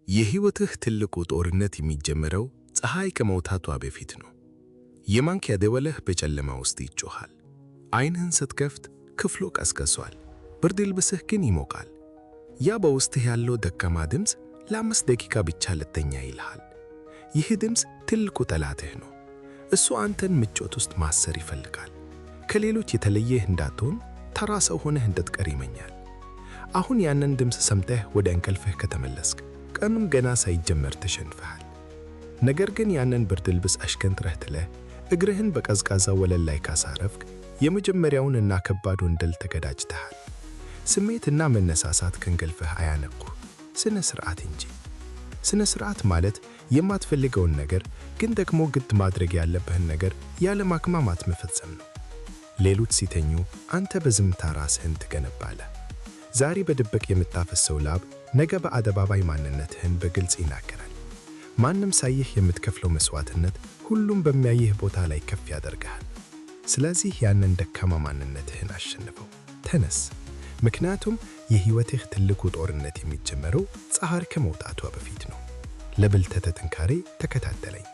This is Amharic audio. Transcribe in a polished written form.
የህይወትህ ትልቁ ጦርነት የሚጀምረው ፀሐይ ከመውጣቷ በፊት ነው። የማንኪያ ደወልህ በጨለማ ውስጥ ይጮኻል። ዓይንህን ስትከፍት ክፍሉ ቀዝቅዟል፣ ብርድ ልብስህ ግን ይሞቃል። ያ በውስጥህ ያለው ደካማ ድምፅ ለ5 ደቂቃ ብቻ ልተኛ ይልሃል። ይህ ድምፅ ትልቁ ጠላትህ ነው። እሱ አንተን ምቾት ውስጥ ማሰር ይፈልጋል። ከሌሎች የተለየህ እንዳትሆን፣ ተራ ሰው ሆነህ እንድትቀር ይመኛል። አሁን ያንን ድምፅ ሰምተህ ወደ እንቅልፍህ ከተመለስክ ቀኑም ገና ሳይጀመር ተሸንፈሃል። ነገር ግን ያንን ብርድ ልብስ አሽከንጥረህ ጥለህ እግርህን በቀዝቃዛ ወለል ላይ ካሳረፍክ የመጀመሪያውንና ከባዱን ድል ተቀዳጅተሃል። ስሜትና መነሳሳት ከእንቅልፍህ አያነቁህ፣ ስነ ሥርዓት እንጂ። ስነ ሥርዓት ማለት የማትፈልገውን ነገር ግን ደግሞ ግድ ማድረግ ያለብህን ነገር ያለ ማቅማማት መፈጸም ነው። ሌሎች ሲተኙ አንተ በዝምታ ራስህን ትገነባለህ። ዛሬ በድብቅ የምታፈሰው ላብ ነገ በአደባባይ ማንነትህን በግልጽ ይናገራል። ማንም ሳይህ የምትከፍለው መስዋዕትነት ሁሉም በሚያይህ ቦታ ላይ ከፍ ያደርግሃል። ስለዚህ ያንን ደካማ ማንነትህን አሸንፈው፣ ተነስ። ምክንያቱም የሕይወትህ ትልቁ ጦርነት የሚጀመረው ፀሐይ ከመውጣቷ በፊት ነው። ለብልጠት ጥንካሬ ተከታተለኝ።